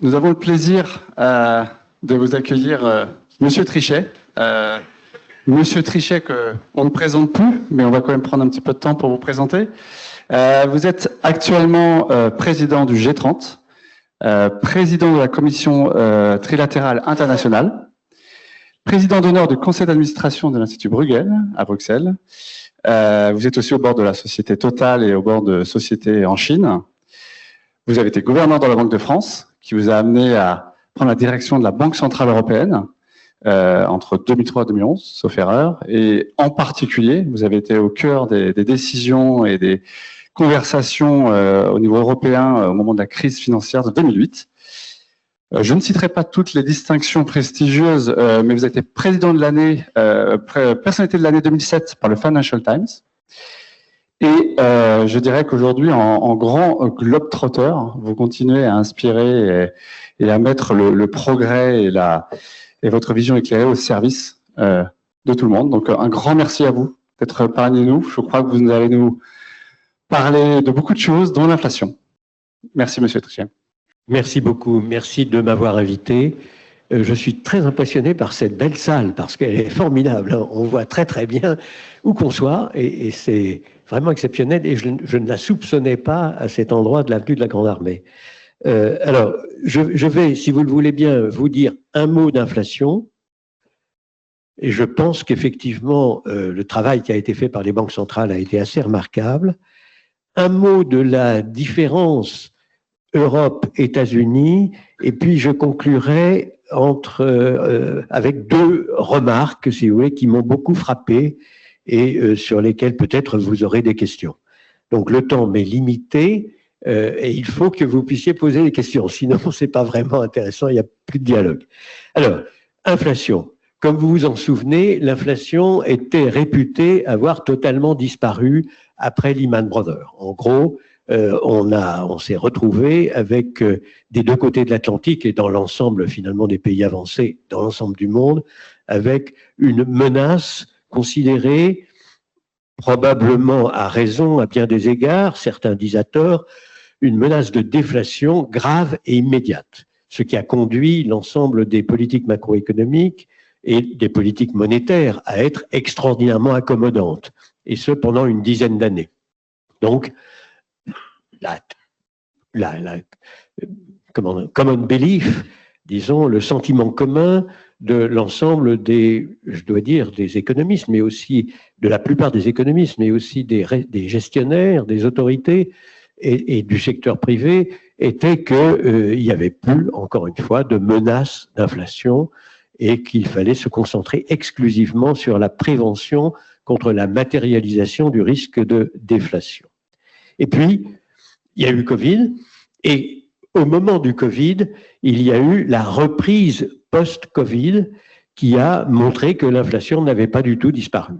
nous avons le plaisir de vous accueillir Monsieur Trichet. Monsieur Trichet, qu'on ne présente plus, mais on va quand même prendre un petit peu de temps pour vous présenter. Vous êtes actuellement président du G30, président de la Commission trilatérale internationale, président d'honneur du conseil d'administration de l'Institut Bruegel à Bruxelles. Vous êtes aussi au bord de la société Total et au bord de sociétés en Chine. Vous avez été gouverneur de la Banque de France, qui vous a amené à prendre la direction de la Banque centrale européenne entre 2003 et 2011, sauf erreur. Et en particulier, vous avez été au cœur des décisions et des conversations au niveau européen au moment de la crise financière de 2008. Je ne citerai pas toutes les distinctions prestigieuses, mais vous avez été président de l'année, personnalité de l'année 2007 par le Financial Times. Et je dirais qu'aujourd'hui, en grand globe-trotter, vous continuez à inspirer et à mettre le progrès et votre vision éclairée au service de tout le monde. Donc un grand merci à vous d'être parmi nous. Je crois que vous allez nous parler de beaucoup de choses, dont l'inflation. Merci, Monsieur Trichet. Merci beaucoup. Merci de m'avoir invité. Je suis très impressionné par cette belle salle parce qu'elle est formidable. On voit très très bien où qu'on soit et c'est vraiment exceptionnel et je ne la soupçonnais pas à cet endroit de l'avenue de la Grande Armée. Alors, je vais, si vous le voulez bien, vous dire un mot d'inflation et je pense qu'effectivement le travail qui a été fait par les banques centrales a été assez remarquable. Un mot de la différence Europe, États-Unis, et puis je conclurai avec deux remarques, si vous voulez, qui m'ont beaucoup frappé et sur lesquelles peut-être vous aurez des questions. Donc le temps m'est limité et il faut que vous puissiez poser des questions, sinon c'est pas vraiment intéressant, il n'y a plus de dialogue. Alors, inflation. Comme vous vous en souvenez, l'inflation était réputée avoir totalement disparu après Lehman Brothers. En gros, on s'est retrouvé avec des deux côtés de l'Atlantique et dans l'ensemble finalement des pays avancés, dans l'ensemble du monde, avec une menace considérée probablement à raison à bien des égards, certains disent à tort, une menace de déflation grave et immédiate, ce qui a conduit l'ensemble des politiques macroéconomiques et des politiques monétaires à être extraordinairement accommodantes, et ce pendant une dizaine d'années. Donc, common belief, disons, le sentiment commun de l'ensemble des, je dois dire, des économistes, mais aussi de la plupart des économistes, mais aussi des gestionnaires, des autorités et du secteur privé, était qu'il n'y avait plus, encore une fois, de menace d'inflation et qu'il fallait se concentrer exclusivement sur la prévention contre la matérialisation du risque de déflation. Et puis, il y a eu Covid, et au moment du Covid, il y a eu la reprise post-Covid qui a montré que l'inflation n'avait pas du tout disparu.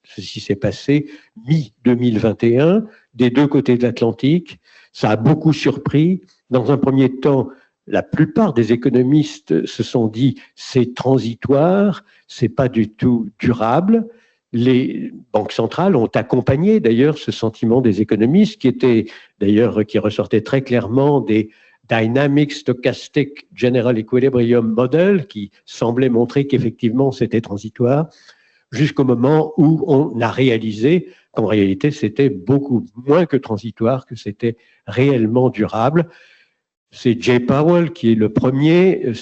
Ceci s'est passé mi-2021, des deux côtés de l'Atlantique. Ça a beaucoup surpris. Dans un premier temps, la plupart des économistes se sont dit c'est transitoire, c'est pas du tout durable. Les banques centrales ont accompagné d'ailleurs ce sentiment des économistes qui ressortait très clairement des Dynamic Stochastic General Equilibrium Model qui semblaient montrer qu'effectivement c'était transitoire jusqu'au moment où on a réalisé qu'en réalité c'était beaucoup moins que transitoire, que c'était réellement durable. C'est Jay Powell qui est le premier,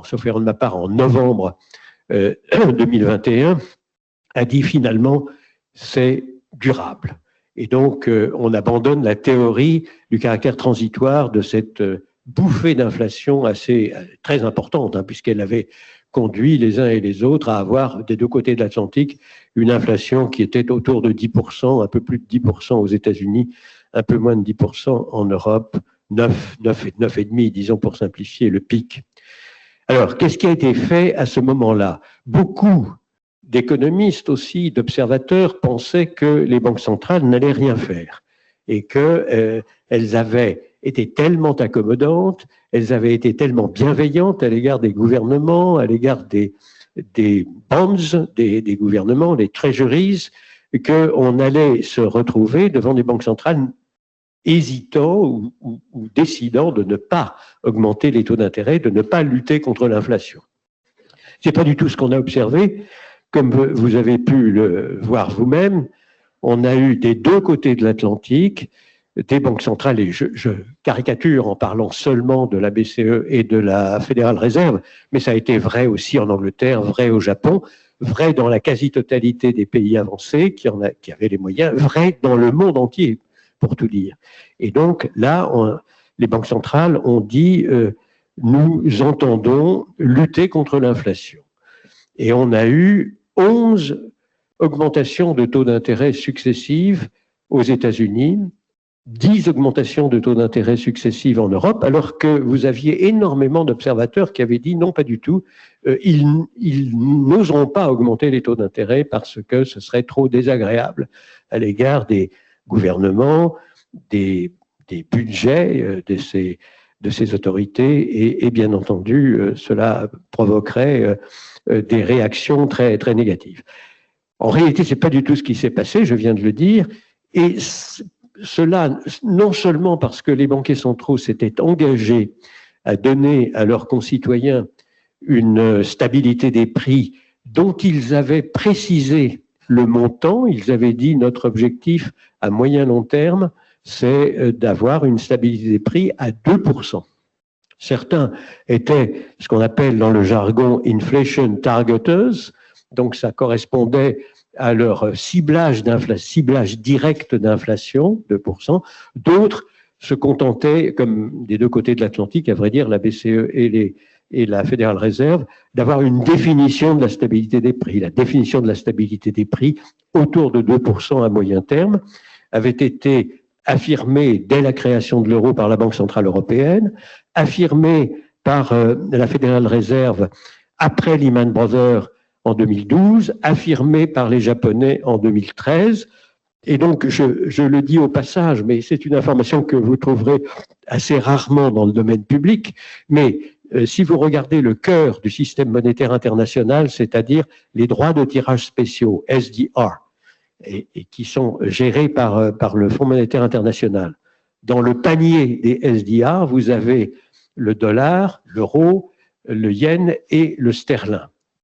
sauf erreur de ma part, en novembre 2021, a dit finalement c'est durable. Et donc on abandonne la théorie du caractère transitoire de cette bouffée d'inflation très importante, puisqu'elle avait conduit les uns et les autres à avoir des deux côtés de l'Atlantique une inflation qui était autour de 10%, un peu plus de 10% aux États-Unis, un peu moins de 10% en Europe, 9,5, disons pour simplifier le pic. Alors, qu'est-ce qui a été fait à ce moment-là? Beaucoup d'économistes aussi, d'observateurs, pensaient que les banques centrales n'allaient rien faire et qu'elles avaient été tellement accommodantes, elles avaient été tellement bienveillantes à l'égard des gouvernements, à l'égard des bonds, des gouvernements, des treasuries, qu'on allait se retrouver devant des banques centrales hésitant ou décidant de ne pas augmenter les taux d'intérêt, de ne pas lutter contre l'inflation. C'est pas du tout ce qu'on a observé. Comme vous avez pu le voir vous-même, on a eu des deux côtés de l'Atlantique des banques centrales, et je caricature en parlant seulement de la BCE et de la Fédérale Réserve, mais ça a été vrai aussi en Angleterre, vrai au Japon, vrai dans la quasi-totalité des pays avancés qui avaient les moyens, vrai dans le monde entier, pour tout dire. Et donc là, les banques centrales ont dit nous entendons lutter contre l'inflation. Et on a eu 11 augmentations de taux d'intérêt successives aux États-Unis, 10 augmentations de taux d'intérêt successives en Europe, alors que vous aviez énormément d'observateurs qui avaient dit non, pas du tout, ils n'oseront pas augmenter les taux d'intérêt parce que ce serait trop désagréable à l'égard des gouvernements, des budgets de ces autorités, et bien entendu, cela provoquerait des réactions très, très négatives. En réalité, ce n'est pas du tout ce qui s'est passé, je viens de le dire, et cela, non seulement parce que les banquiers centraux s'étaient engagés à donner à leurs concitoyens une stabilité des prix dont ils avaient précisé le montant, ils avaient dit notre objectif à moyen long terme, c'est d'avoir une stabilité des prix à 2%. Certains étaient ce qu'on appelle dans le jargon inflation targeters, donc ça correspondait à leur ciblage direct d'inflation, 2%. D'autres se contentaient, comme des deux côtés de l'Atlantique, à vrai dire, la BCE et la Fédérale Réserve, d'avoir une définition de la stabilité des prix. La définition de la stabilité des prix autour de 2% à moyen terme avait été affirmée dès la création de l'euro par la Banque Centrale Européenne, affirmée par la Fédérale Réserve après Lehman Brothers en 2012, affirmée par les Japonais en 2013. Et donc, je le dis au passage, mais c'est une information que vous trouverez assez rarement dans le domaine public, mais si vous regardez le cœur du système monétaire international, c'est-à-dire les droits de tirage spéciaux, SDR, et qui sont gérés par le Fonds monétaire international, dans le panier des SDR, vous avez le dollar, l'euro, le yen et le sterling,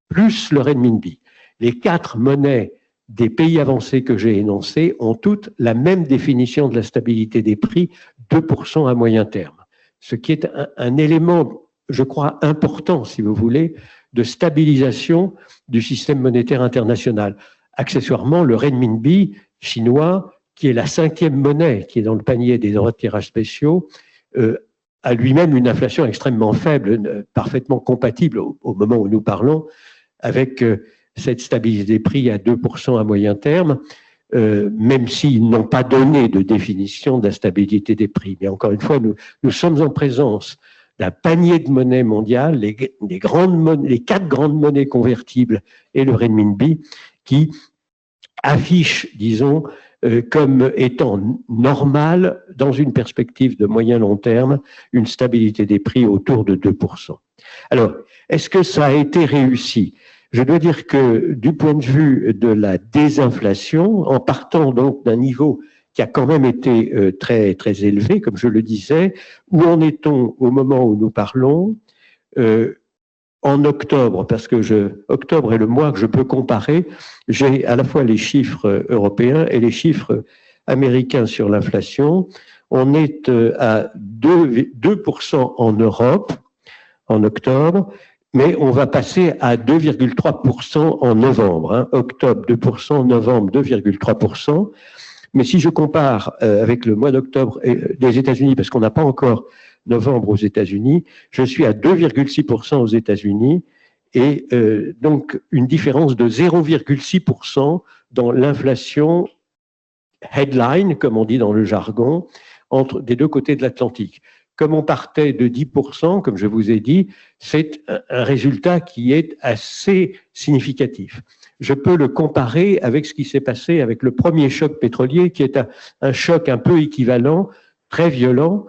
plus le renminbi. Les 4 monnaies des pays avancés que j'ai énoncés ont toutes la même définition de la stabilité des prix, 2% à moyen terme. Ce qui est un élément, je crois, important, si vous voulez, de stabilisation du système monétaire international. Accessoirement, le renminbi chinois, qui est la 5e monnaie qui est dans le panier des droits de tirage spéciaux, a lui-même une inflation extrêmement faible, parfaitement compatible au moment où nous parlons, avec cette stabilité des prix à 2% à moyen terme, même s'ils n'ont pas donné de définition de la stabilité des prix. Mais encore une fois, nous sommes en présence d'un panier de monnaies mondiales, les 4 grandes monnaies convertibles et le renminbi, qui affichent, disons, comme étant normal, dans une perspective de moyen-long terme, une stabilité des prix autour de 2%. Alors, est-ce que ça a été réussi ? Je dois dire que du point de vue de la désinflation, en partant donc d'un niveau qui a quand même été très, très élevé, comme je le disais, où en est-on au moment où nous parlons en octobre, parce que octobre est le mois que je peux comparer, j'ai à la fois les chiffres européens et les chiffres américains sur l'inflation. On est à 2% en Europe en octobre, mais on va passer à 2,3% en novembre. Octobre 2%, novembre 2,3%. Mais si je compare avec le mois d'octobre des États-Unis, parce qu'on n'a pas encore novembre aux États-Unis, je suis à 2,6% aux États-Unis et donc une différence de 0,6% dans l'inflation headline, comme on dit dans le jargon, entre des deux côtés de l'Atlantique. Comme on partait de 10%, comme je vous ai dit, c'est un résultat qui est assez significatif. Je peux le comparer avec ce qui s'est passé avec le premier choc pétrolier, qui est un choc un peu équivalent, très violent,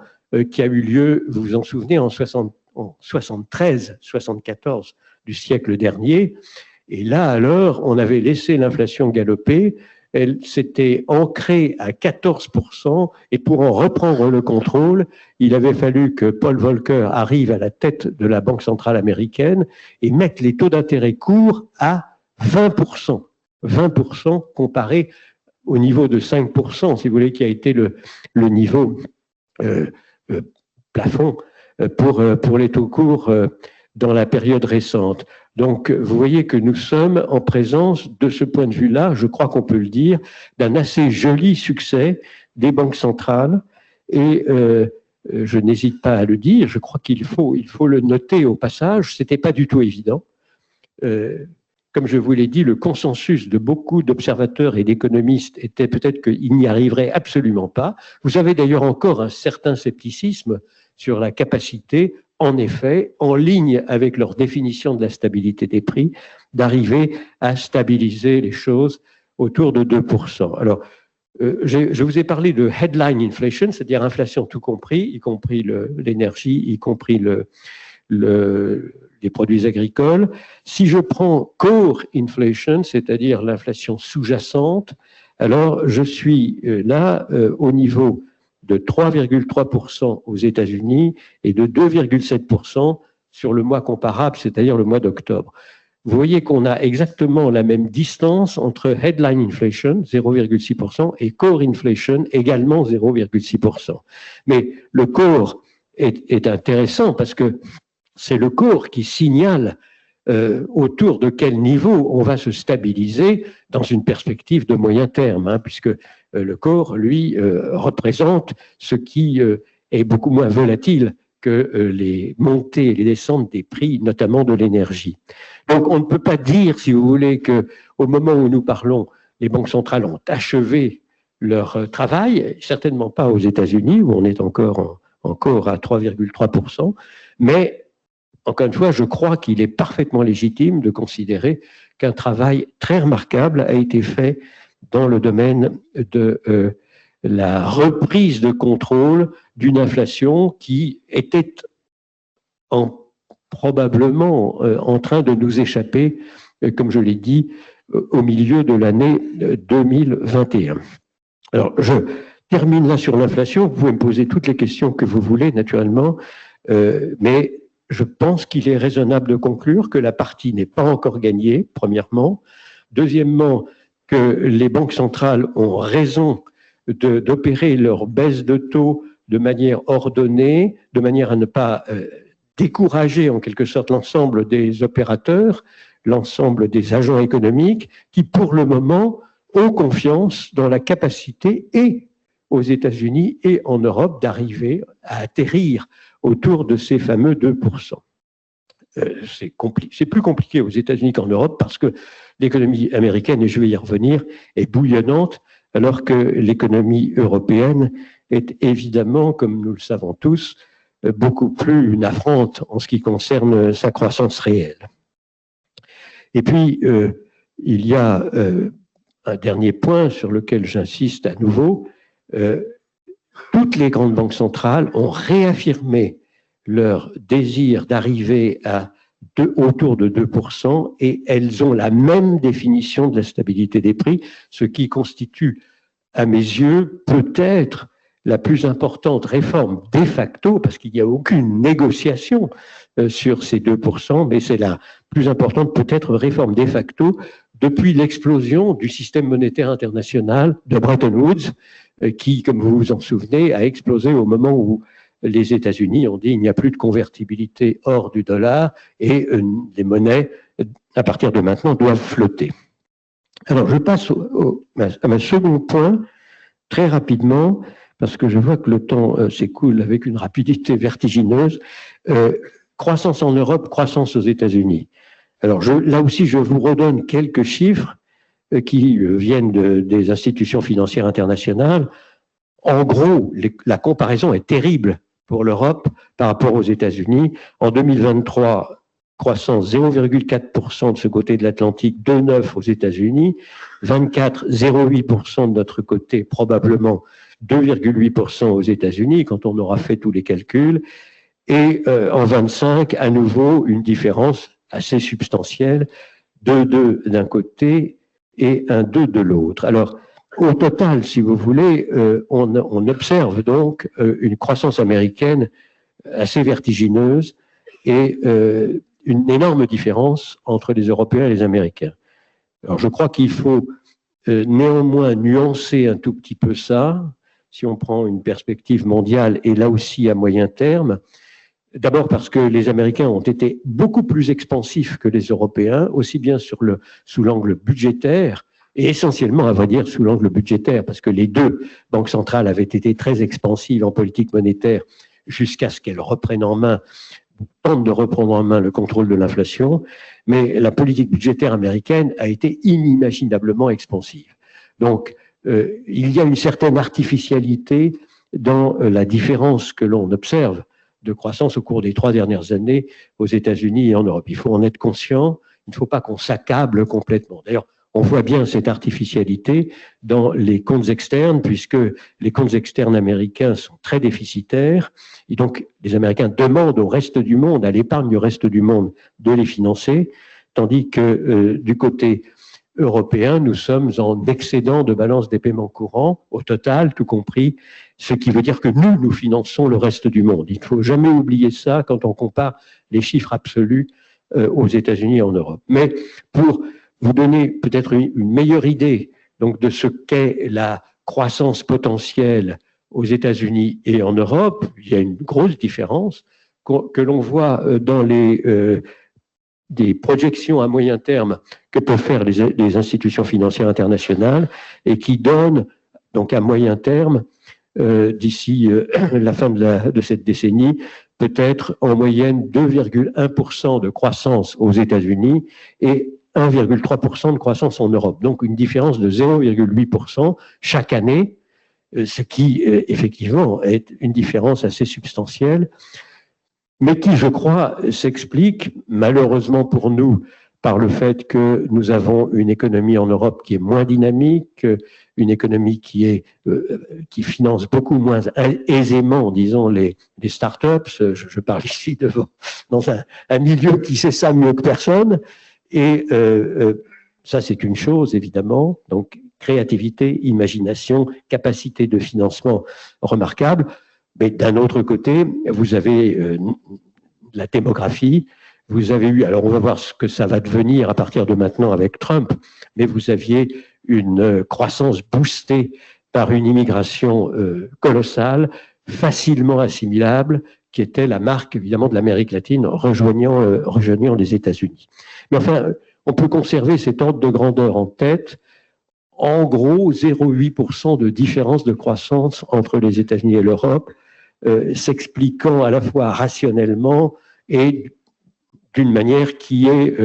qui a eu lieu, vous vous en souvenez, en 73, 74 du siècle dernier. Et là, alors, on avait laissé l'inflation galoper, elle s'était ancrée à 14%, et pour en reprendre le contrôle, il avait fallu que Paul Volcker arrive à la tête de la Banque centrale américaine et mette les taux d'intérêt courts à 20%. 20% comparé au niveau de 5%, si vous voulez, qui a été le niveau plafond pour les taux courts dans la période récente. Donc, vous voyez que nous sommes en présence, de ce point de vue-là, je crois qu'on peut le dire, d'un assez joli succès des banques centrales. Et je n'hésite pas à le dire, je crois qu'il faut le noter au passage, c'était pas du tout évident. Comme je vous l'ai dit, le consensus de beaucoup d'observateurs et d'économistes était peut-être qu'il n'y arriverait absolument pas. Vous avez d'ailleurs encore un certain scepticisme sur la capacité, en effet, en ligne avec leur définition de la stabilité des prix, d'arriver à stabiliser les choses autour de 2%. Alors, je vous ai parlé de headline inflation, c'est-à-dire inflation tout compris, y compris l'énergie, y compris les produits agricoles. Si je prends core inflation, c'est-à-dire l'inflation sous-jacente, alors je suis là au niveau de 3,3% aux États-Unis et de 2,7% sur le mois comparable, c'est-à-dire le mois d'octobre. Vous voyez qu'on a exactement la même distance entre headline inflation, 0,6%, et core inflation, également 0,6%. Mais le core est intéressant parce que c'est le core qui signale autour de quel niveau on va se stabiliser dans une perspective de moyen terme, hein, puisque le core, lui, représente ce qui est beaucoup moins volatile que les montées et les descentes des prix, notamment de l'énergie. Donc on ne peut pas dire, si vous voulez, qu'au moment où nous parlons, les banques centrales ont achevé leur travail, certainement pas aux États-Unis, où on est encore à 3,3%, mais encore une fois, je crois qu'il est parfaitement légitime de considérer qu'un travail très remarquable a été fait dans le domaine de la reprise de contrôle d'une inflation qui était probablement en train de nous échapper, comme je l'ai dit, au milieu de l'année 2021. Alors, je termine là sur l'inflation. Vous pouvez me poser toutes les questions que vous voulez, naturellement, mais je pense qu'il est raisonnable de conclure que la partie n'est pas encore gagnée, premièrement. Deuxièmement, que les banques centrales ont raison d'opérer leur baisse de taux de manière ordonnée, de manière à ne pas décourager en quelque sorte l'ensemble des opérateurs, l'ensemble des agents économiques qui, pour le moment, ont confiance dans la capacité et aux États-Unis et en Europe d'arriver à atterrir autour de ces fameux 2%. C'est plus compliqué aux États-Unis qu'en Europe parce que l'économie américaine, et je vais y revenir, est bouillonnante, alors que l'économie européenne est évidemment, comme nous le savons tous, beaucoup plus navrante en ce qui concerne sa croissance réelle. Et puis, il y a un dernier point sur lequel j'insiste à nouveau. Toutes les grandes banques centrales ont réaffirmé leur désir d'arriver autour de 2% et elles ont la même définition de la stabilité des prix, ce qui constitue, à mes yeux, peut-être la plus importante réforme de facto, parce qu'il n'y a aucune négociation sur ces 2%, mais c'est la plus importante peut-être réforme de facto depuis l'explosion du système monétaire international de Bretton Woods, qui, comme vous vous en souvenez, a explosé au moment où les États-Unis ont dit il n'y a plus de convertibilité hors du dollar et les monnaies, à partir de maintenant, doivent flotter. Alors, je passe à mon second point, très rapidement, parce que je vois que le temps s'écoule avec une rapidité vertigineuse. Croissance en Europe, croissance aux États-Unis. Alors, là aussi, je vous redonne quelques chiffres qui viennent des institutions financières internationales. En gros, la comparaison est terrible pour l'Europe par rapport aux États-Unis. En 2023, croissance 0,4% de ce côté de l'Atlantique, 2,9% aux États-Unis, 0,8% de notre côté, probablement 2,8% aux États-Unis quand on aura fait tous les calculs. Et en 25, à nouveau, une différence assez substantielle de 2 d'un côté et un 2 de l'autre. Alors, au total, si vous voulez, on observe donc une croissance américaine assez vertigineuse et une énorme différence entre les Européens et les Américains. Alors, je crois qu'il faut néanmoins nuancer un tout petit peu ça, si on prend une perspective mondiale et là aussi à moyen terme. D'abord parce que les Américains ont été beaucoup plus expansifs que les Européens, aussi bien sous l'angle budgétaire, et essentiellement, à vrai dire, sous l'angle budgétaire, parce que les deux banques centrales avaient été très expansives en politique monétaire jusqu'à ce qu'elles reprennent en main, tentent de reprendre en main le contrôle de l'inflation, mais la politique budgétaire américaine a été inimaginablement expansive. Donc, il y a une certaine artificialité dans la différence que l'on observe de croissance au cours des 3 dernières années aux États-Unis et en Europe. Il faut en être conscient, il ne faut pas qu'on s'accable complètement. D'ailleurs, on voit bien cette artificialité dans les comptes externes, puisque les comptes externes américains sont très déficitaires, et donc les Américains demandent au reste du monde, à l'épargne du reste du monde, de les financer, tandis que du côté européen, nous sommes en excédent de balance des paiements courants, au total, tout compris, ce qui veut dire que nous finançons le reste du monde. Il ne faut jamais oublier ça quand on compare les chiffres absolus aux États-Unis et en Europe. Mais pour vous donner peut-être une meilleure idée donc de ce qu'est la croissance potentielle aux États-Unis et en Europe, il y a une grosse différence que l'on voit dans des projections à moyen terme que peuvent faire les institutions financières internationales et qui donnent donc à moyen terme, d'ici la fin de cette décennie, peut-être en moyenne 2,1% de croissance aux États-Unis et 1,3% de croissance en Europe. Donc une différence de 0,8% chaque année, ce qui effectivement est une différence assez substantielle, mais qui, je crois, s'explique malheureusement pour nous par le fait que nous avons une économie en Europe qui est moins dynamique, une économie qui finance beaucoup moins aisément, disons, les start-up. Je parle ici dans un milieu qui sait ça mieux que personne. Et ça, c'est une chose, évidemment. Donc, créativité, imagination, capacité de financement remarquable. Mais d'un autre côté, vous avez la démographie, vous avez eu, alors on va voir ce que ça va devenir à partir de maintenant avec Trump, mais vous aviez une croissance boostée par une immigration colossale, facilement assimilable, qui était la marque évidemment de l'Amérique latine rejoignant les États-Unis. Mais enfin, on peut conserver cet ordre de grandeur en tête. En gros, 0,8% de différence de croissance entre les États-Unis et l'Europe, s'expliquant à la fois rationnellement et d'une manière qui est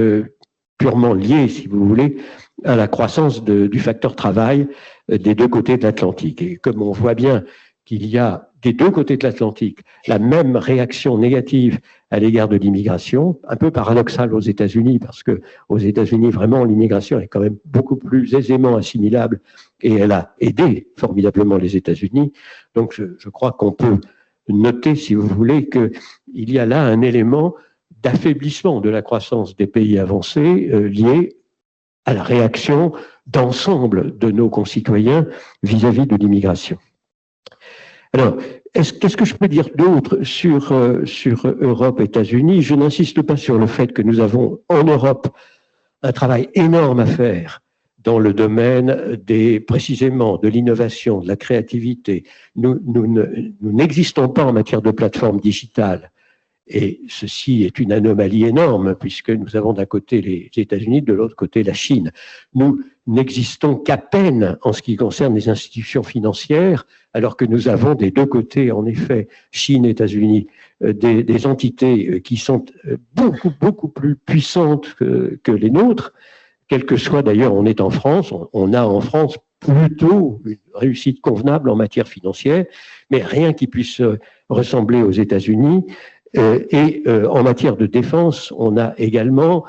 purement liée, si vous voulez, à la croissance du facteur travail des deux côtés de l'Atlantique. Et comme on voit bien qu'il y a des deux côtés de l'Atlantique la même réaction négative à l'égard de l'immigration, un peu paradoxale aux États-Unis, parce que aux États-Unis, vraiment, l'immigration est quand même beaucoup plus aisément assimilable et elle a aidé formidablement les États-Unis. Donc, je crois qu'on peut noter, si vous voulez, qu'il y a là un élément d'affaiblissement de la croissance des pays avancés lié à la réaction d'ensemble de nos concitoyens vis-à-vis de l'immigration. Alors, qu'est-ce que je peux dire d'autre sur Europe, États-Unis? Je n'insiste pas sur le fait que nous avons en Europe un travail énorme à faire dans le domaine précisément de l'innovation, de la créativité. Nous n'existons pas en matière de plateforme digitale. Et ceci est une anomalie énorme, puisque nous avons d'un côté les États-Unis, de l'autre côté la Chine. Nous n'existons qu'à peine en ce qui concerne les institutions financières, alors que nous avons des deux côtés, en effet, Chine, États-Unis, des entités qui sont beaucoup plus puissantes que les nôtres, quel que soit d'ailleurs, on est en France, on a en France plutôt une réussite convenable en matière financière, mais rien qui puisse ressembler aux États-Unis. Et en matière de défense, on a également,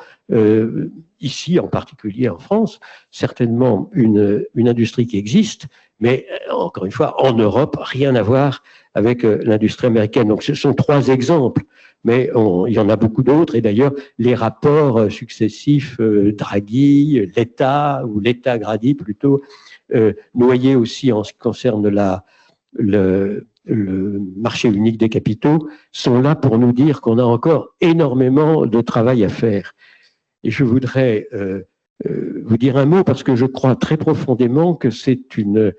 ici en particulier en France, certainement une industrie qui existe, mais encore une fois, en Europe, rien à voir avec l'industrie américaine. Donc ce sont trois exemples mais il y en a beaucoup d'autres. Et d'ailleurs, les rapports successifs, Draghi, l'État, ou l'État Grady plutôt, noyé aussi en ce qui concerne le marché unique des capitaux, sont là pour nous dire qu'on a encore énormément de travail à faire. Et je voudrais vous dire un mot parce que je crois très profondément que c'est une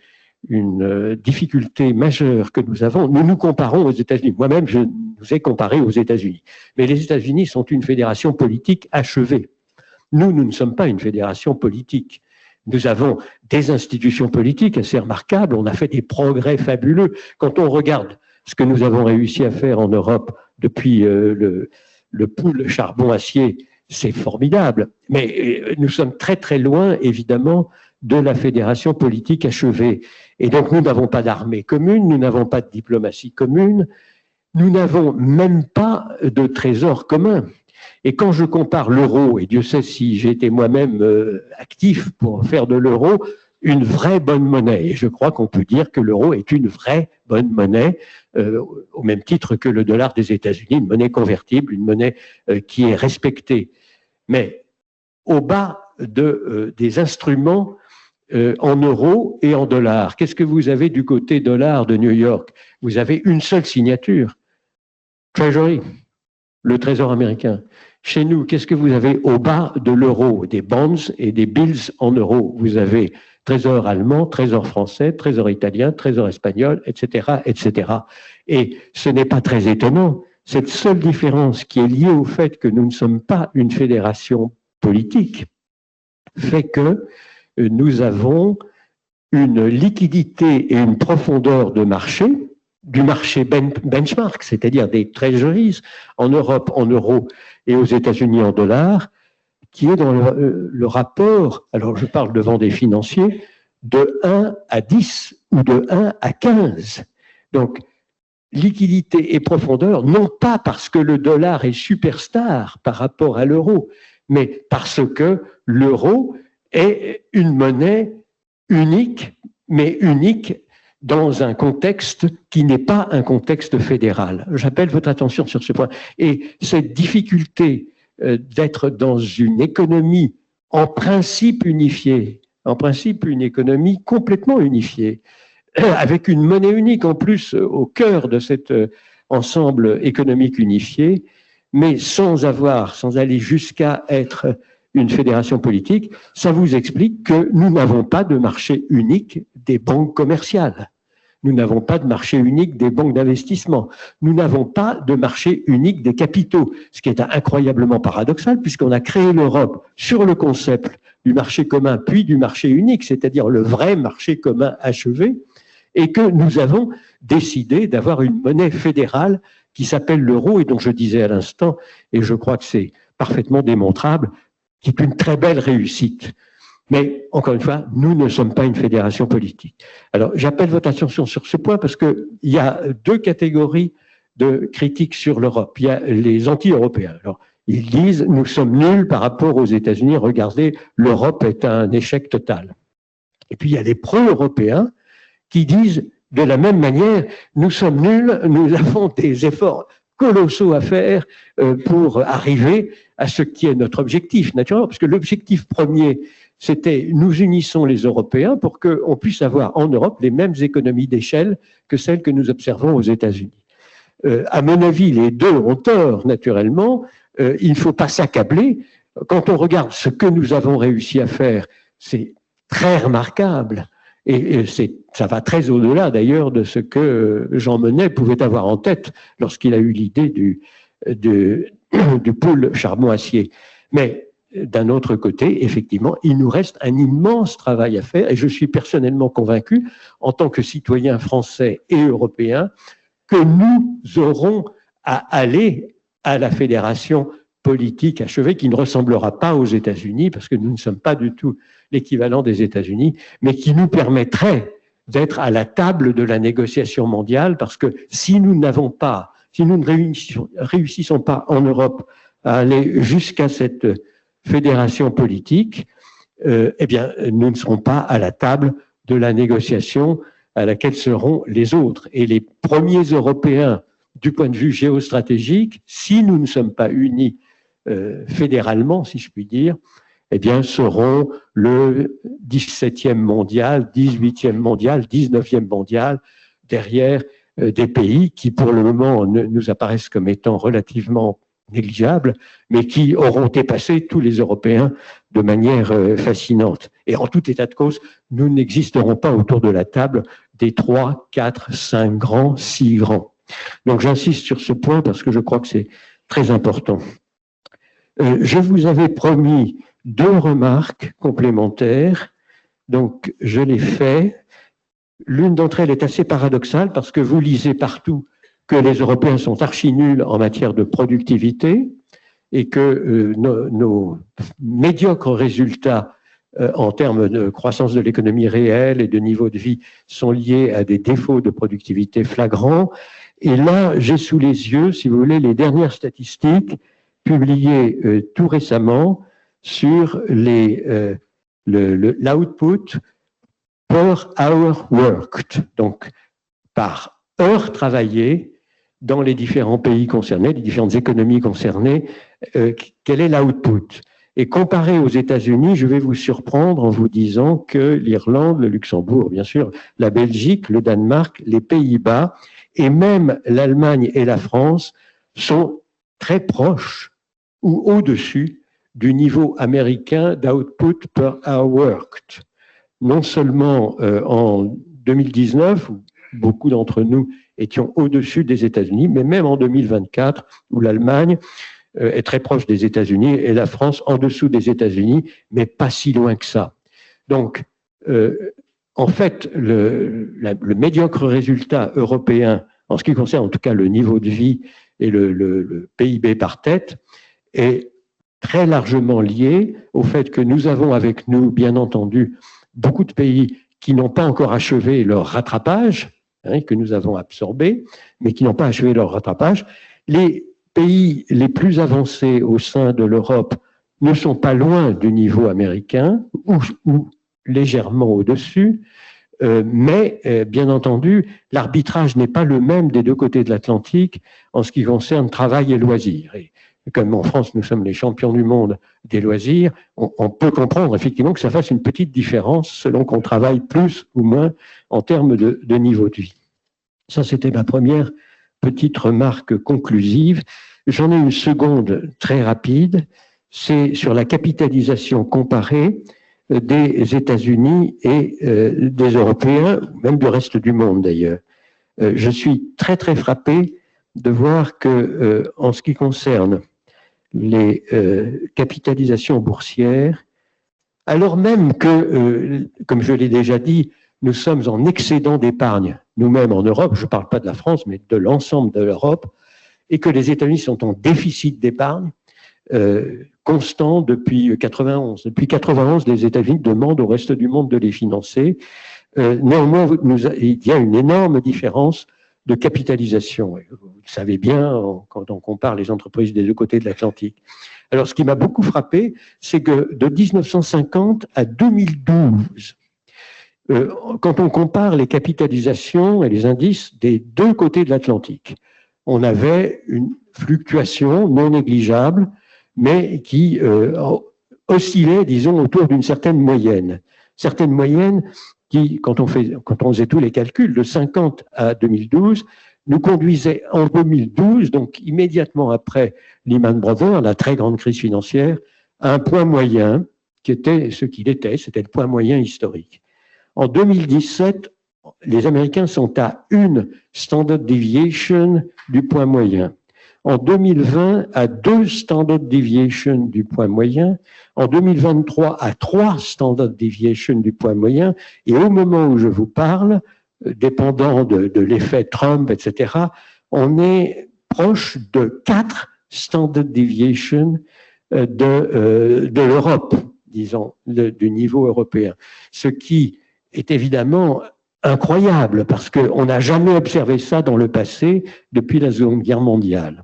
difficulté majeure que nous avons. Nous nous comparons aux États-Unis. Moi-même, je nous ai comparé aux États-Unis. Mais les États-Unis sont une fédération politique achevée. Nous ne sommes pas une fédération politique. Nous avons des institutions politiques assez remarquables. On a fait des progrès fabuleux. Quand on regarde ce que nous avons réussi à faire en Europe depuis le pool charbon-acier, c'est formidable. Mais nous sommes très très loin, évidemment, de la fédération politique achevée. Et donc, nous n'avons pas d'armée commune, nous n'avons pas de diplomatie commune, nous n'avons même pas de trésor commun. Et quand je compare l'euro, et Dieu sait si j'ai été moi-même actif pour faire de l'euro une vraie bonne monnaie, et je crois qu'on peut dire que l'euro est une vraie bonne monnaie, au même titre que le dollar des États-Unis, une monnaie convertible, une monnaie qui est respectée. Mais au bas des instruments en euros et en dollars. Qu'est-ce que vous avez du côté dollar de New York? Vous avez une seule signature, Treasury, le Trésor américain. Chez nous, qu'est-ce que vous avez au bas de l'euro? Des bonds et des bills en euros. Vous avez Trésor allemand, Trésor français, Trésor italien, Trésor espagnol, etc., etc. Et ce n'est pas très étonnant. Cette seule différence qui est liée au fait que nous ne sommes pas une fédération politique fait que nous avons une liquidité et une profondeur de marché, du marché benchmark, c'est-à-dire des treasuries en Europe en euros et aux États-Unis en dollars, qui est dans le rapport, alors je parle devant des financiers, de 1 à 10 ou de 1 à 15. Donc, liquidité et profondeur, non pas parce que le dollar est superstar par rapport à l'euro, mais parce que l'euro est une monnaie unique, mais unique dans un contexte qui n'est pas un contexte fédéral. J'appelle votre attention sur ce point. Et cette difficulté d'être dans une économie en principe unifiée, en principe une économie complètement unifiée, avec une monnaie unique en plus au cœur de cet ensemble économique unifié, mais sans aller jusqu'à être une fédération politique, ça vous explique que nous n'avons pas de marché unique des banques commerciales. Nous n'avons pas de marché unique des banques d'investissement. Nous n'avons pas de marché unique des capitaux, ce qui est incroyablement paradoxal puisqu'on a créé l'Europe sur le concept du marché commun puis du marché unique, c'est-à-dire le vrai marché commun achevé, et que nous avons décidé d'avoir une monnaie fédérale qui s'appelle l'euro et dont je disais à l'instant, et je crois que c'est parfaitement démontrable, qui est une très belle réussite. Mais, encore une fois, nous ne sommes pas une fédération politique. Alors, j'appelle votre attention sur ce point parce qu'il y a deux catégories de critiques sur l'Europe. Il y a les anti-européens. Alors, ils disent, nous sommes nuls par rapport aux États-Unis, regardez, l'Europe est un échec total. Et puis, il y a les pro-européens qui disent, de la même manière, nous sommes nuls, nous avons des efforts colossaux à faire pour arriver à ce qui est notre objectif, naturellement, parce que l'objectif premier, c'était nous unissons les Européens pour qu'on puisse avoir en Europe les mêmes économies d'échelle que celles que nous observons aux États-Unis. À mon avis, les deux ont tort, naturellement. Il ne faut pas s'accabler. Quand on regarde ce que nous avons réussi à faire, c'est très remarquable. Et ça va très au-delà d'ailleurs de ce que Jean Monnet pouvait avoir en tête lorsqu'il a eu l'idée du pool charbon-acier. Mais d'un autre côté, effectivement, il nous reste un immense travail à faire et je suis personnellement convaincu, en tant que citoyen français et européen, que nous aurons à aller à la fédération politique achevée qui ne ressemblera pas aux États-Unis, parce que nous ne sommes pas du tout l'équivalent des États-Unis, mais qui nous permettrait d'être à la table de la négociation mondiale, parce que si nous n'avons pas, si nous ne réussissons pas en Europe à aller jusqu'à cette fédération politique, eh bien, nous ne serons pas à la table de la négociation à laquelle seront les autres. Et les premiers Européens du point de vue géostratégique, si nous ne sommes pas unis fédéralement, si je puis dire, eh bien, seront le 17e mondial, 18e mondial, 19e mondial, derrière des pays qui, pour le moment, nous apparaissent comme étant relativement négligeables, mais qui auront dépassé tous les Européens de manière fascinante. Et en tout état de cause, nous n'existerons pas autour de la table des 3, 4, 5 grands, 6 grands. Donc j'insiste sur ce point parce que je crois que c'est très important. Je vous avais promis 2 remarques complémentaires, donc je les fais. L'une d'entre elles est assez paradoxale parce que vous lisez partout que les Européens sont archi nuls en matière de productivité et que nos médiocres résultats en termes de croissance de l'économie réelle et de niveau de vie sont liés à des défauts de productivité flagrants. Et là, j'ai sous les yeux, si vous voulez, les dernières statistiques publiées tout récemment sur l'output per hour worked, donc par heure travaillée dans les différents pays concernés, les différentes économies concernées, quel est l'output? Et comparé aux États-Unis, je vais vous surprendre en vous disant que l'Irlande, le Luxembourg, bien sûr, la Belgique, le Danemark, les Pays-Bas et même l'Allemagne et la France sont très proches ou au-dessus du niveau américain d'output per hour worked. Non seulement en 2019, où beaucoup d'entre nous étions au-dessus des États-Unis, mais même en 2024, où l'Allemagne est très proche des États-Unis et la France en dessous des États-Unis, mais pas si loin que ça. Donc, en fait, le médiocre résultat européen, en ce qui concerne en tout cas le niveau de vie et le PIB par tête, est très largement lié au fait que nous avons avec nous, bien entendu, beaucoup de pays qui n'ont pas encore achevé leur rattrapage, que nous avons absorbé, mais qui n'ont pas achevé leur rattrapage. Les pays les plus avancés au sein de l'Europe ne sont pas loin du niveau américain ou légèrement au-dessus, mais bien entendu, l'arbitrage n'est pas le même des 2 côtés de l'Atlantique en ce qui concerne travail et loisirs. Et comme en France, nous sommes les champions du monde des loisirs, on peut comprendre effectivement que ça fasse une petite différence selon qu'on travaille plus ou moins en termes de niveau de vie. Ça, c'était ma première petite remarque conclusive. J'en ai une seconde très rapide, c'est sur la capitalisation comparée des États-Unis et des Européens, même du reste du monde d'ailleurs. Je suis très très frappé de voir que en ce qui concerne les capitalisations boursières, alors même que, comme je l'ai déjà dit, nous sommes en excédent d'épargne, nous-mêmes en Europe, je ne parle pas de la France, mais de l'ensemble de l'Europe, et que les États-Unis sont en déficit d'épargne constant depuis 91. Depuis 1991, les États-Unis demandent au reste du monde de les financer. Néanmoins, il y a une énorme différence de capitalisation. Vous le savez bien quand on compare les entreprises des 2 côtés de l'Atlantique. Alors, ce qui m'a beaucoup frappé, c'est que de 1950 à 2012, quand on compare les capitalisations et les indices des 2 côtés de l'Atlantique, on avait une fluctuation non négligeable, mais qui oscillait, disons, autour d'une certaine moyenne. Certaine moyenne qui, quand on faisait tous les calculs, de 50 à 2012, nous conduisait en 2012, donc immédiatement après Lehman Brothers, la très grande crise financière, à un point moyen qui était ce qu'il était, c'était le point moyen historique. En 2017, les Américains sont à 1 standard deviation du point moyen. En 2020, à 2 standard deviation du point moyen. En 2023, à 3 standard deviation du point moyen. Et au moment où je vous parle, dépendant de l'effet Trump, etc., on est proche de 4 standard deviation de l'Europe, disons, du niveau européen. Ce qui est évidemment incroyable, parce qu'on n'a jamais observé ça dans le passé depuis la Seconde Guerre mondiale.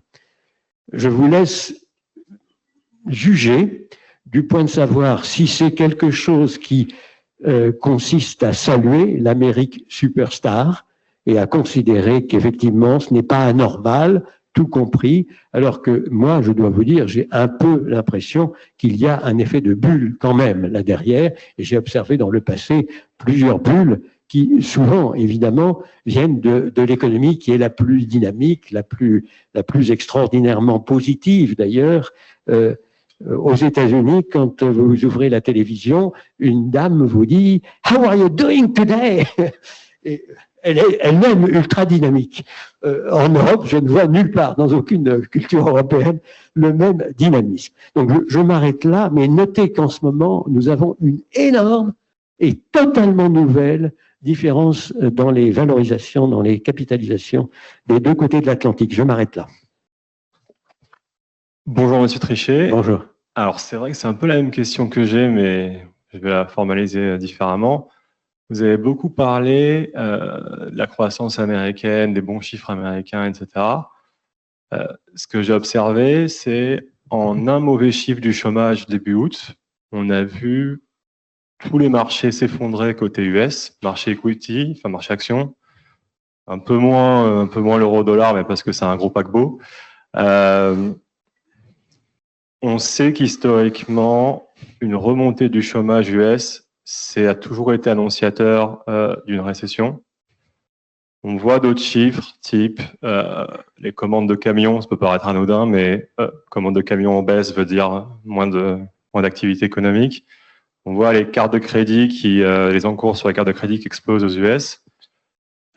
Je vous laisse juger du point de savoir si c'est quelque chose qui consiste à saluer l'Amérique superstar et à considérer qu'effectivement, ce n'est pas anormal, tout compris, alors que moi, je dois vous dire, j'ai un peu l'impression qu'il y a un effet de bulle quand même là derrière, et j'ai observé dans le passé plusieurs bulles qui souvent, évidemment, viennent de l'économie qui est la plus dynamique, la plus extraordinairement positive d'ailleurs. Aux États-Unis, quand vous ouvrez la télévision, une dame vous dit « How are you doing today ?» Et elle est elle-même ultra dynamique. En Europe, je ne vois nulle part, dans aucune culture européenne, le même dynamisme. Donc, je m'arrête là, mais notez qu'en ce moment, nous avons une énorme et totalement nouvelle différence dans les valorisations, dans les capitalisations des deux côtés de l'Atlantique. Je m'arrête là. Bonjour Monsieur Trichet. Bonjour. Alors c'est vrai que c'est un peu la même question que j'ai, mais je vais la formaliser différemment. Vous avez beaucoup parlé de la croissance américaine, des bons chiffres américains, etc. Ce que j'ai observé, c'est en un mauvais chiffre du chômage début août, on a vu tous les marchés s'effondrer côté US, marché equity, enfin marché action, un peu moins l'euro-dollar, mais parce que c'est un gros paquebot. On sait qu'historiquement, une remontée du chômage US, a toujours été annonciateur d'une récession. On voit d'autres chiffres, type les commandes de camions, ça peut paraître anodin, mais commandes de camions en baisse veut dire moins d'activité économique. On voit les cartes de crédit les encours sur les cartes de crédit qui explosent aux US.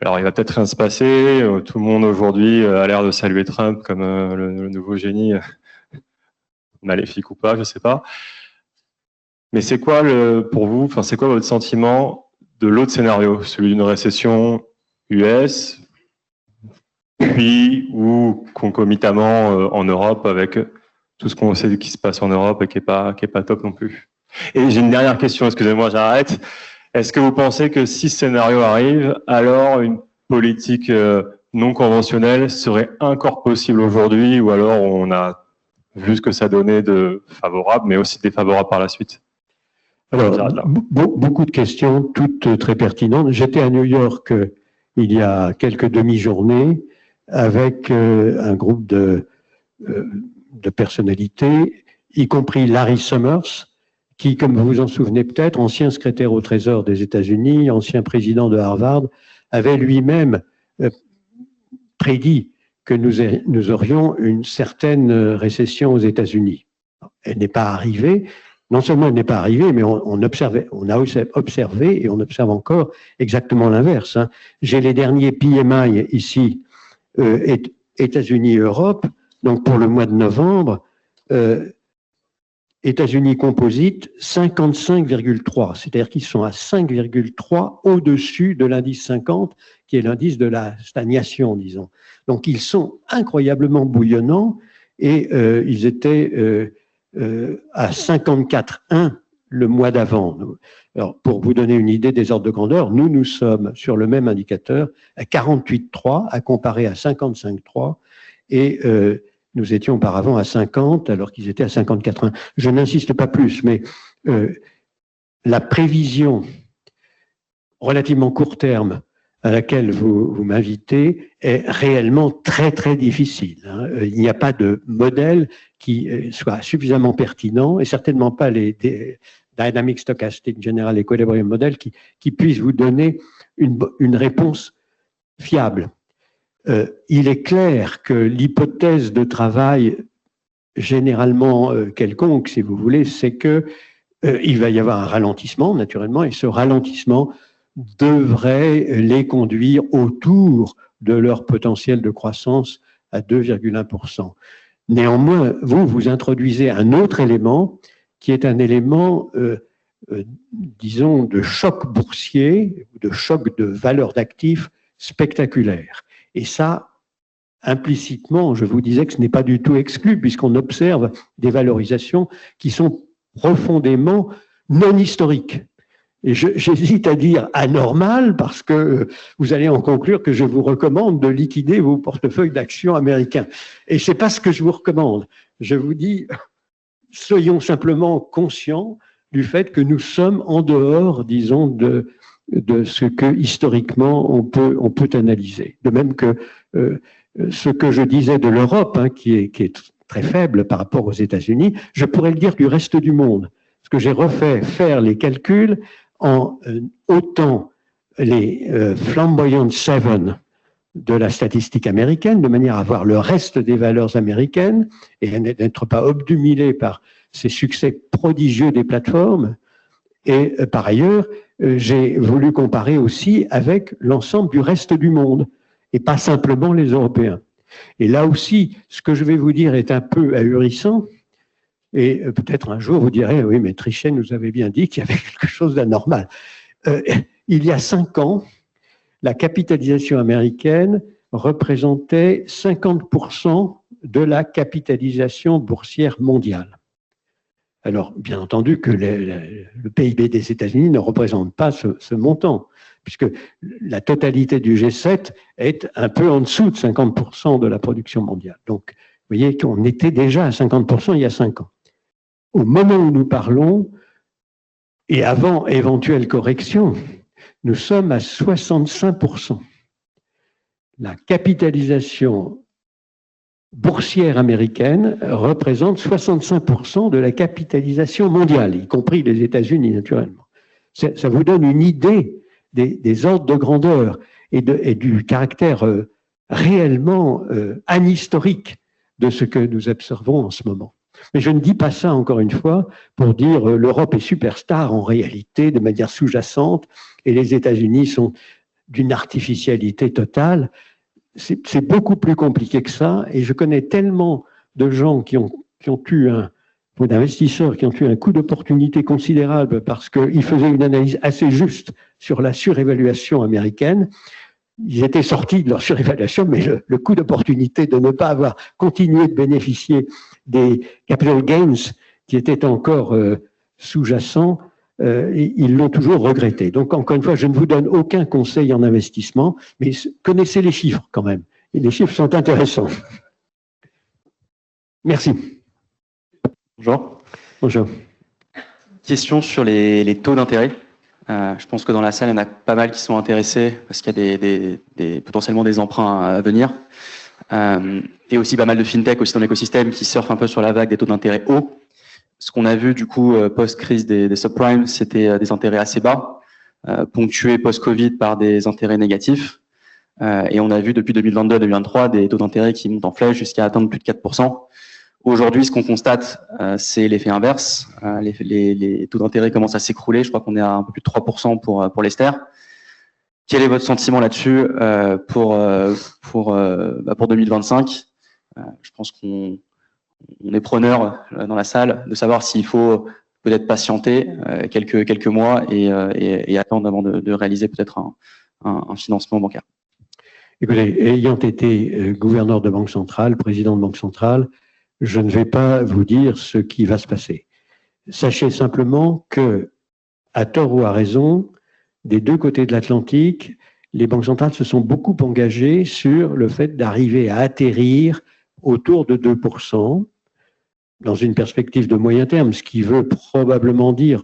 Alors, il va peut-être rien se passer. Tout le monde aujourd'hui a l'air de saluer Trump comme le nouveau génie, maléfique ou pas, je sais pas. Mais c'est quoi pour vous, enfin, c'est quoi votre sentiment de l'autre scénario, celui d'une récession US, puis ou concomitamment en Europe avec tout ce qu'on sait qui se passe en Europe et qui est pas top non plus. Et j'ai une dernière question, excusez-moi, j'arrête. Est-ce que vous pensez que si ce scénario arrive, alors une politique non conventionnelle serait encore possible aujourd'hui, ou alors on a vu ce que ça donnait de favorable, mais aussi défavorable par la suite? Alors, beaucoup de questions, toutes très pertinentes. J'étais à New York il y a quelques demi-journées avec un groupe de personnalités, y compris Larry Summers, qui, comme vous vous en souvenez peut-être, ancien secrétaire au Trésor des États-Unis, ancien président de Harvard, avait lui-même prédit que nous aurions une certaine récession aux États-Unis. Elle n'est pas arrivée. Non seulement elle n'est pas arrivée, mais on a observé et on observe encore exactement l'inverse. Hein. J'ai les derniers PMI ici, États-Unis-Europe, donc pour le mois de novembre, États-Unis composite 55,3, c'est-à-dire qu'ils sont à 5,3 au-dessus de l'indice 50, qui est l'indice de la stagnation, disons. Donc ils sont incroyablement bouillonnants et ils étaient à 54,1 le mois d'avant. Alors pour vous donner une idée des ordres de grandeur, nous sommes sur le même indicateur à 48,3 à comparer à 55,3 et nous étions auparavant à 50 alors qu'ils étaient à 54,1. Je n'insiste pas plus, mais la prévision relativement court terme à laquelle vous m'invitez est réellement très très difficile. Hein. Il n'y a pas de modèle qui soit suffisamment pertinent et certainement pas les Dynamic Stochastic General Equilibrium Model qui puissent vous donner une réponse fiable. Il est clair que l'hypothèse de travail généralement quelconque, si vous voulez, c'est que il va y avoir un ralentissement, naturellement, et ce ralentissement devrait les conduire autour de leur potentiel de croissance à 2,1%. Néanmoins, vous introduisez un autre élément qui est un élément, disons, de choc boursier, de choc de valeur d'actifs spectaculaire. Et ça, implicitement, je vous disais que ce n'est pas du tout exclu, puisqu'on observe des valorisations qui sont profondément non historiques. Et j'hésite à dire anormal parce que vous allez en conclure que je vous recommande de liquider vos portefeuilles d'actions américains. Et c'est pas ce que je vous recommande. Je vous dis, soyons simplement conscients du fait que nous sommes en dehors, disons, de ce que historiquement on peut analyser. De même que ce que je disais de l'Europe, hein, qui est très faible par rapport aux États-Unis, je pourrais le dire du reste du monde. Parce que j'ai refait faire les calculs en ôtant les flamboyant 7 de la statistique américaine, de manière à avoir le reste des valeurs américaines et à n'être pas obnubilé par ces succès prodigieux des plateformes. Et par ailleurs, j'ai voulu comparer aussi avec l'ensemble du reste du monde et pas simplement les Européens. Et là aussi, ce que je vais vous dire est un peu ahurissant. Et peut-être un jour vous direz, oui, mais Trichet nous avait bien dit qu'il y avait quelque chose d'anormal. Il y a 5 ans, la capitalisation américaine représentait 50% de la capitalisation boursière mondiale. Alors, bien entendu que le PIB des États-Unis ne représente pas ce montant, puisque la totalité du G7 est un peu en dessous de 50% de la production mondiale. Donc, vous voyez qu'on était déjà à 50% il y a 5 ans. Au moment où nous parlons, et avant éventuelle correction, nous sommes à 65%. La capitalisation boursière américaine représente 65% de la capitalisation mondiale, y compris les États-Unis, naturellement. Ça vous donne une idée des ordres de grandeur et du caractère réellement anhistorique de ce que nous observons en ce moment. Mais je ne dis pas ça, encore une fois, pour dire l'Europe est superstar en réalité, de manière sous-jacente, et les États-Unis sont d'une artificialité totale. C'est beaucoup plus compliqué que ça, et je connais tellement de gens qui ont eu d'investisseurs qui ont eu un coût d'opportunité considérable parce qu'ils faisaient une analyse assez juste sur la surévaluation américaine. Ils étaient sortis de leur surévaluation, mais le coût d'opportunité de ne pas avoir continué de bénéficier des capital gains qui étaient encore sous-jacents, ils l'ont toujours regretté. Donc, encore une fois, je ne vous donne aucun conseil en investissement, mais connaissez les chiffres quand même. Et les chiffres sont intéressants. Merci. Bonjour. Bonjour. Question sur les taux d'intérêt. Je pense que dans la salle, il y en a pas mal qui sont intéressés parce qu'il y a potentiellement des emprunts à venir. Et aussi pas mal de fintech aussi dans l'écosystème qui surfent un peu sur la vague des taux d'intérêt hauts. Ce qu'on a vu du coup post-crise des subprimes, c'était des intérêts assez bas, ponctués post-Covid par des intérêts négatifs. Et on a vu depuis 2022-2023 des taux d'intérêt qui montent en flèche jusqu'à atteindre plus de 4%. Aujourd'hui, ce qu'on constate, c'est l'effet inverse. Les taux d'intérêt commencent à s'écrouler. Je crois qu'on est à un peu plus de 3% pour l'Ester. Quel est votre sentiment là-dessus pour 2025 ? Je pense qu'on est preneur dans la salle de savoir s'il faut peut-être patienter quelques mois et attendre avant de réaliser peut-être un financement bancaire. Écoutez, ayant été gouverneur de banque centrale, président de banque centrale, je ne vais pas vous dire ce qui va se passer. Sachez simplement que, à tort ou à raison, des deux côtés de l'Atlantique, les banques centrales se sont beaucoup engagées sur le fait d'arriver à atterrir autour de 2%, dans une perspective de moyen terme, ce qui veut probablement dire,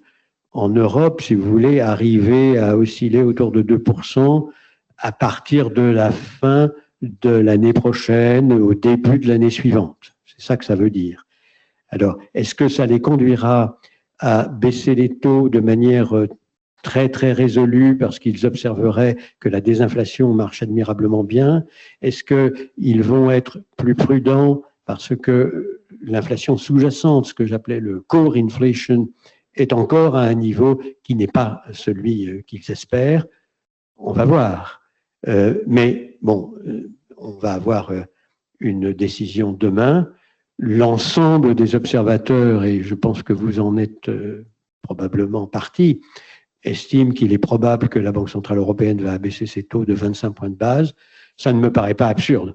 en Europe, si vous voulez, arriver à osciller autour de 2% à partir de la fin de l'année prochaine, au début de l'année suivante. C'est ça que ça veut dire. Alors, est-ce que ça les conduira à baisser les taux de manière très, très résolue parce qu'ils observeraient que la désinflation marche admirablement bien? Est-ce qu'ils vont être plus prudents parce que l'inflation sous-jacente, ce que j'appelais le core inflation, est encore à un niveau qui n'est pas celui qu'ils espèrent? On va voir. Mais bon, on va avoir une décision demain. L'ensemble des observateurs, et je pense que vous en êtes probablement partie, estiment qu'il est probable que la Banque centrale européenne va abaisser ses taux de 25 points de base. Ça ne me paraît pas absurde,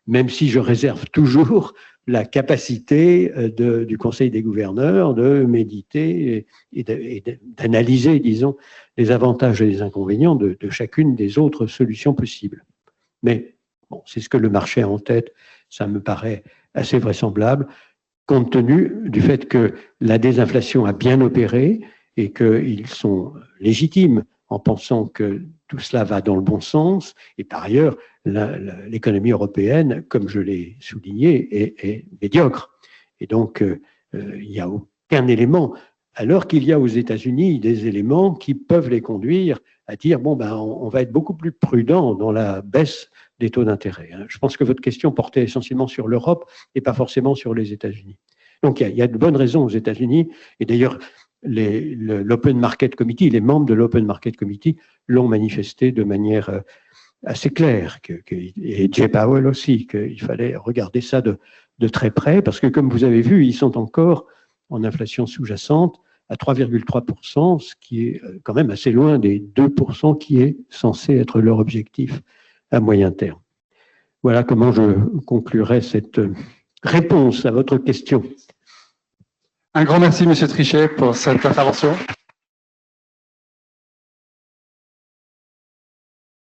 même si je réserve toujours la capacité du Conseil des gouverneurs de méditer et d'analyser, disons, les avantages et les inconvénients de chacune des autres solutions possibles. Mais bon, c'est ce que le marché a en tête, ça me paraît assez vraisemblable, compte tenu du fait que la désinflation a bien opéré et qu'ils sont légitimes en pensant que tout cela va dans le bon sens. Et par ailleurs, l'économie européenne, comme je l'ai souligné, est médiocre. Et donc, il n'y a aucun élément, alors qu'il y a aux États-Unis des éléments qui peuvent les conduire à dire, bon, ben, on va être beaucoup plus prudent dans la baisse des taux d'intérêt. Je pense que votre question portait essentiellement sur l'Europe et pas forcément sur les États-Unis. Donc, il y a de bonnes raisons aux États-Unis, et d'ailleurs, l'Open Market Committee, les membres de l'Open Market Committee l'ont manifesté de manière assez claire, et Jay Powell aussi, qu'il fallait regarder ça de très près, parce que comme vous avez vu, ils sont encore en inflation sous-jacente à 3,3%, ce qui est quand même assez loin des 2% qui est censé être leur objectif à moyen terme. Voilà comment je conclurai cette réponse à votre question. Un grand merci, Monsieur Trichet, pour cette intervention.